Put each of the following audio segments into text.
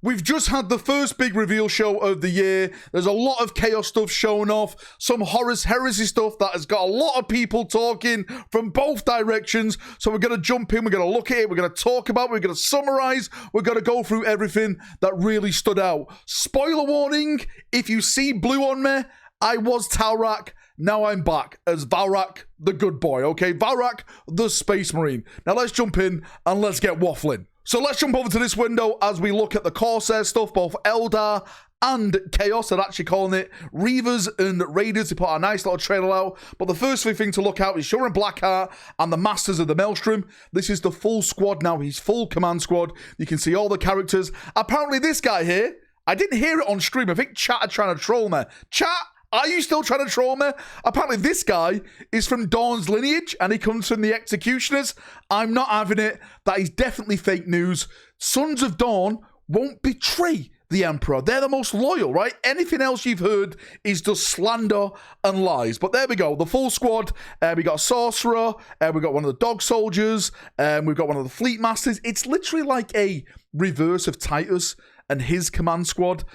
We've just had the first big reveal show of the year. There's a lot of chaos stuff showing off, some Horus Heresy stuff that has got a lot of people talking from both directions. So we're going to jump in, we're going to look at it, we're going to talk about it, we're going to summarize, we're going to go through everything that really stood out. Spoiler warning, if you see blue on me, I was Talrak, now I'm back as Valrak, the good boy, okay? Valrak, the Space Marine. Now let's jump in and let's get waffling. So let's jump over to this window as we look at the Corsair stuff, both Eldar and Chaos. They're actually calling it Reavers and Raiders. They put a nice little trailer out. But the first thing to look out is Shorin Blackheart and the Masters of the Maelstrom. This is the full squad now. He's full command squad. You can see all the characters. Apparently this guy here, I didn't hear it on stream. I think chat are trying to troll me. Chat, are you still trying to troll me? Apparently this guy is from Dawn's lineage and he comes from the Executioners. I'm not having it. That is definitely fake news. Sons of Dawn won't betray the Emperor. They're the most loyal, right? Anything else you've heard is just slander and lies. But there we go. The full squad. We got a Sorcerer. We got one of the Dog Soldiers. We've got one of the Fleet Masters. It's literally like a reverse of Titus and his command squad.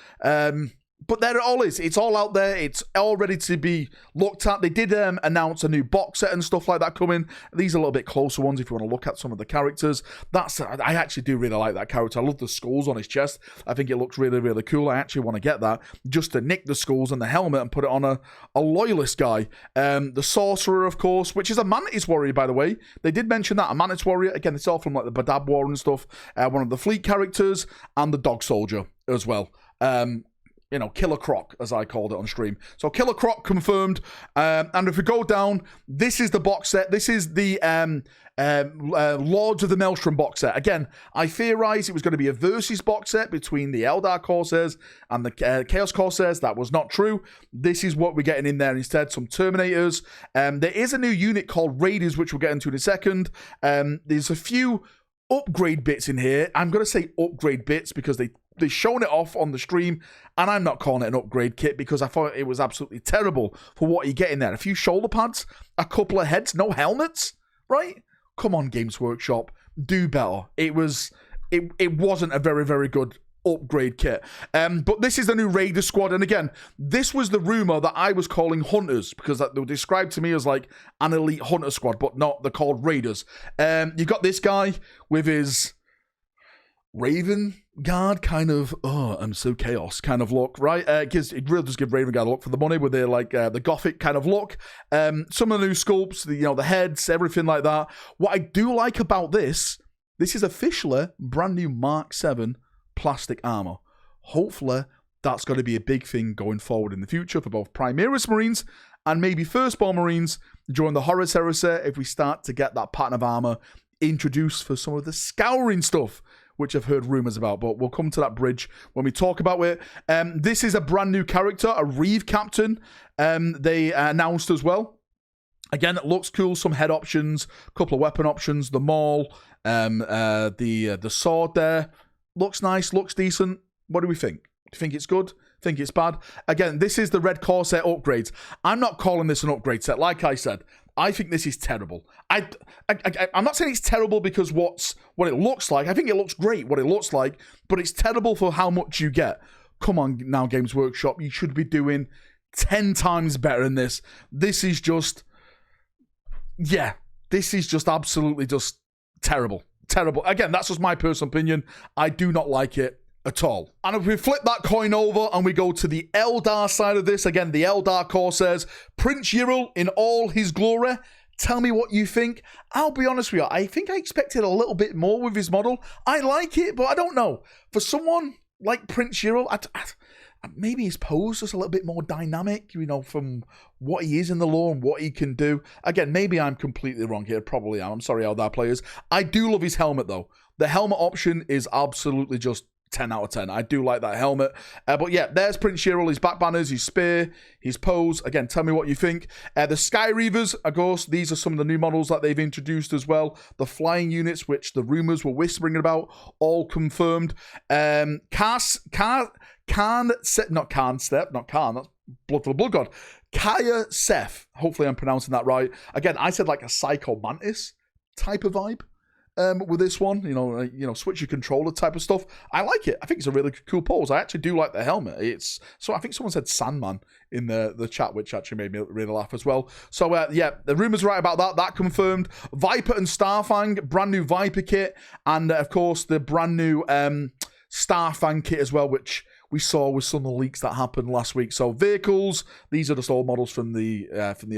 But there it all is. It's all out there. It's all ready to be looked at. They did announce a new box set and stuff like that coming. These are a little bit closer ones if you want to look at some of the characters. I actually do really like that character. I love the skulls on his chest. I think it looks really, really cool. I actually want to get that just to nick the skulls and the helmet and put it on a loyalist guy. The Sorcerer, of course, which is a Mantis Warrior, by the way. They did mention that, a Mantis Warrior. Again, it's all from like the Badab War and stuff. One of the Fleet characters and the Dog Soldier as well. You know, Killer Croc, as I called it on stream. So Killer Croc confirmed. And if we go down, this is the box set. This is the Lords of the Maelstrom box set. Again, I theorized it was going to be a versus box set between the Eldar Corsairs and the Chaos Corsairs. That was not true. This is what we're getting in there instead. Some Terminators. There is a new unit called Raiders, which we'll get into in a second. There's a few upgrade bits in here. I'm going to say upgrade bits because they're showing it off on the stream, and I'm not calling it an upgrade kit because I thought it was absolutely terrible for what you get in there. A few shoulder pads, a couple of heads, no helmets, right? Come on, Games Workshop, do better. It wasn't a very, very good upgrade kit. But this is the new Raider squad, and again, this was the rumor that I was calling Hunters because they were described to me as like an elite Hunter squad, but not, they're called Raiders. You got this guy with his Raven Guard kind of, oh, I'm so chaos kind of look, right? It really does give Raven Guard a look for the money with their like the gothic kind of look. Some of the new sculpts, the heads, everything like that. What I do like about this is officially brand new Mark 7 plastic armor. Hopefully that's going to be a big thing going forward in the future for both Primaris Marines and maybe Firstborn Marines during the Horus Heresy if we start to get that pattern of armor introduced for some of the scouring stuff, which I've heard rumors about, but we'll come to that bridge when we talk about it. This is a brand new character, a Reeve Captain. They announced as well. Again, it looks cool. Some head options, a couple of weapon options, the maul, the sword there. Looks nice, looks decent. What do we think? Do you think it's good? Think it's bad? Again, this is the Red Corsair upgrades. I'm not calling this an upgrade set. Like I said, I think this is terrible. I'm not saying it's terrible because what it looks like. I think it looks great what it looks like, but it's terrible for how much you get. Come on now, Games Workshop. You should be doing 10 times better than this. This is just, this is just absolutely just terrible. Terrible. Again, that's just my personal opinion. I do not like it at all. And if we flip that coin over and we go to the Eldar side of this, again, the Eldar Corsairs, Prince Yril in all his glory. Tell me what you think. I'll be honest with you, I think I expected a little bit more with his model. I like it, but I don't know. For someone like Prince Yril, maybe his pose is a little bit more dynamic, from what he is in the lore and what he can do. Again, maybe I'm completely wrong here. Probably am. I'm sorry, Eldar players. I do love his helmet, though. The helmet option is absolutely just 10 out of 10. I do like that helmet. But yeah, there's Prince Yril, his back banners, his spear, his pose. Again, tell me what you think. The Sky Reavers, of course, these are some of the new models that they've introduced as well. The flying units, which the rumors were whispering about, all confirmed. That's Blood for the Blood God. Kaya Seth. Hopefully I'm pronouncing that right. Again, I said like a Psycho Mantis type of vibe. with this one. Switch your controller type of stuff. I like it. I think it's a really cool pose. I actually do like the helmet. I think someone said Sandman in the chat, which actually made me really laugh as well. So the rumors right about that. That confirmed. Viper and Starfang, brand new Viper kit, and of course the brand new Starfang kit as well, which we saw with some of the leaks that happened last week. So vehicles, these are just all models from the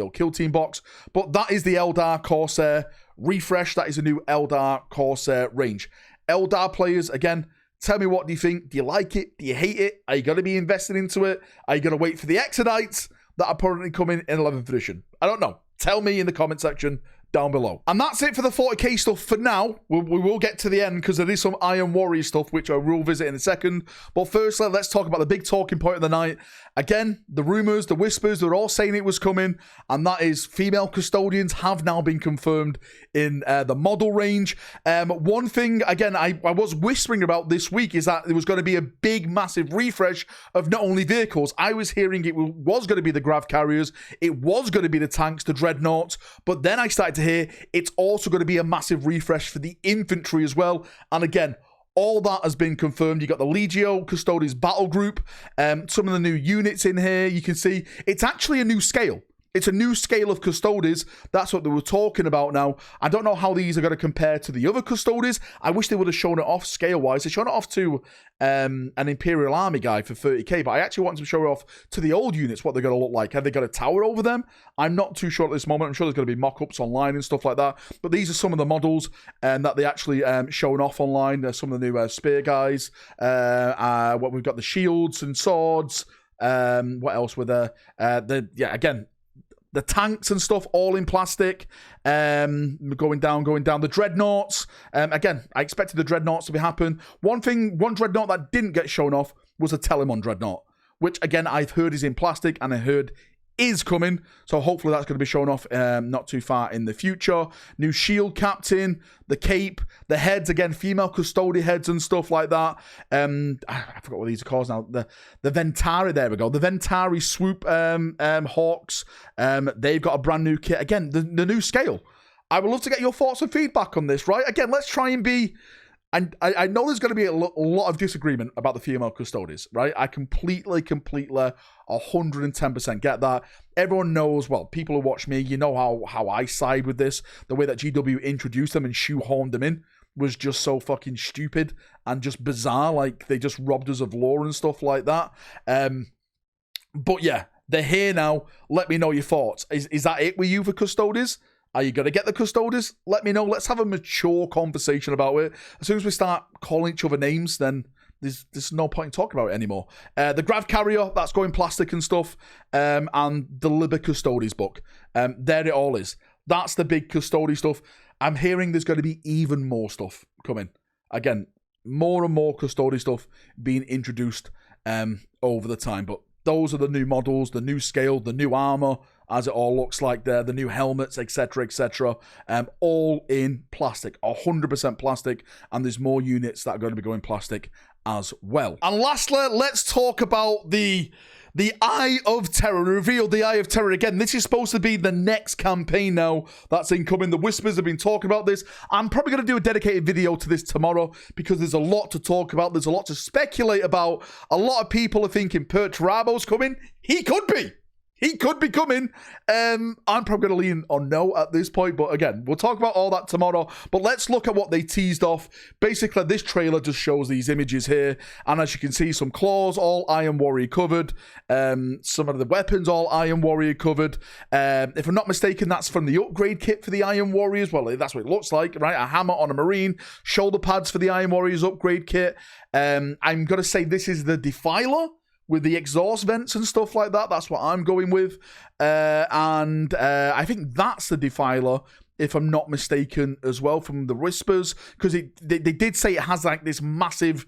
old Kill Team box. But that is the Eldar Corsair refresh. That is a new Eldar Corsair range. Eldar players, again, tell me, what do you think? Do you like it? Do you hate it? Are you going to be invested into it? Are you going to wait for the Exodites that are currently coming in 11th edition? I don't know. Tell me in the comment section down below. And that's it for the 40k stuff for now. We will get to the end because there is some Iron Warrior stuff which I will visit in a second. But first, let's talk about the big talking point of the night. Again, the rumors, the whispers, they're all saying it was coming, and that is female custodians have now been confirmed in the model range. One thing, again, I was whispering about this week is that there was going to be a big, massive refresh of not only vehicles. I was hearing it was going to be the grav carriers, it was going to be the tanks, the dreadnoughts, but then I started to hear it's also going to be a massive refresh for the infantry as well. And again, all that has been confirmed. You got the Legio Custodes battle group, some of the new units in here. You can see it's actually a new scale. It's a new scale of Custodes. That's what they were talking about now. I don't know how these are going to compare to the other Custodes. I wish they would have shown it off scale-wise. They showed it off to an Imperial Army guy for 30k, but I actually want to show it off to the old units, what they're going to look like. Have they got a tower over them? I'm not too sure at this moment. I'm sure there's going to be mock-ups online and stuff like that. But these are some of the models that they actually shown off online. Some of the new spear guys. What we've got, the shields and swords. What else were there? Again, the tanks and stuff, all in plastic, going down. The dreadnoughts, again, I expected the dreadnoughts to happen. One dreadnought that didn't get shown off was a Telemon dreadnought, which, again, I've heard is in plastic, and I heard is coming, so hopefully that's going to be shown off not too far in the future. New shield captain, the cape, the heads, again, female custodian heads and stuff like that. I forgot what these are called now. The Ventari, there we go. The Ventari swoop hawks. They've got a brand new kit. Again, the new scale. I would love to get your thoughts and feedback on this, right? Again, let's try and be... And I know there's going to be a lot of disagreement about the female Custodes, right? I completely, 110% get that. Everyone knows, well, people who watch me, you know how I side with this. The way that GW introduced them and shoehorned them in was just so fucking stupid and just bizarre. Like, they just robbed us of lore and stuff like that. But yeah, they're here now. Let me know your thoughts. Is that it with you for Custodes? Are you going to get the Custodes? Let me know. Let's have a mature conversation about it. As soon as we start calling each other names, then there's no point in talking about it anymore. The Grav Carrier, that's going plastic and stuff, and the Liber Custodes book. There it all is. That's the big Custodes stuff. I'm hearing there's going to be even more stuff coming. Again, more and more Custodes stuff being introduced over the time. But those are the new models, the new scale, the new armor, as it all looks like there, the new helmets, etc., etc., all in plastic, 100% plastic, and there's more units that are going to be going plastic as well. And lastly, let's talk about the Eye of Terror. Revealed the Eye of Terror again. This is supposed to be the next campaign now that's incoming. The whispers have been talking about this. I'm probably going to do a dedicated video to this tomorrow because there's a lot to talk about. There's a lot to speculate about. A lot of people are thinking Perturabo's coming. He could be. He could be coming. I'm probably going to lean on no at this point. But again, we'll talk about all that tomorrow. But let's look at what they teased off. Basically, this trailer just shows these images here. And as you can see, some claws, all Iron Warrior covered. Some of the weapons, all Iron Warrior covered. If I'm not mistaken, that's from the upgrade kit for the Iron Warriors. Well, that's what it looks like, right? A hammer on a Marine. Shoulder pads for the Iron Warriors upgrade kit. I'm going to say this is the Defiler, with the exhaust vents and stuff like that. That's what I'm going with. And I think that's the Defiler, if I'm not mistaken, as well, from the whispers. Because they did say it has like this massive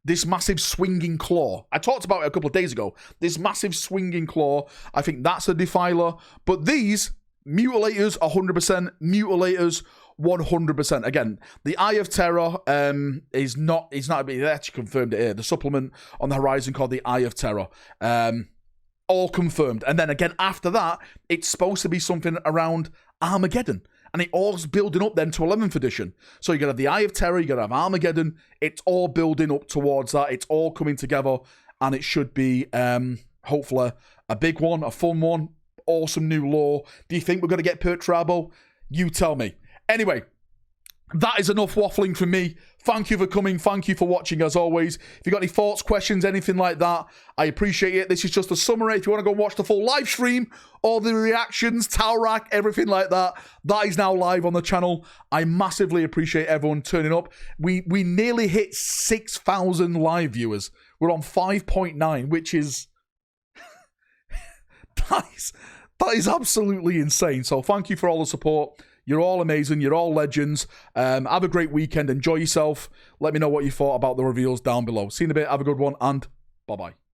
swinging claw. I talked about it a couple of days ago. This massive swinging claw. I think that's a Defiler. But these, Mutilators, 100%. Mutilators, 100%. Again, the Eye of Terror is not, they actually confirmed it here. The supplement on the horizon called the Eye of Terror. All confirmed. And then again, after that, it's supposed to be something around Armageddon. And it all's building up then to 11th edition. So you're going to have the Eye of Terror, you're going to have Armageddon. It's all building up towards that. It's all coming together. And it should be, hopefully, a big one, a fun one, awesome new lore. Do you think we're going to get Perturabo? You tell me. Anyway, that is enough waffling from me. Thank you for coming. Thank you for watching, as always. If you got any thoughts, questions, anything like that, I appreciate it. This is just a summary. If you want to go watch the full live stream, all the reactions, Valrak, everything like that, that is now live on the channel. I massively appreciate everyone turning up. We nearly hit 6,000 live viewers. We're on 5.9, which is... that is absolutely insane. So thank you for all the support. You're all amazing. You're all legends. Have a great weekend. Enjoy yourself. Let me know what you thought about the reveals down below. See you in a bit. Have a good one, and bye-bye.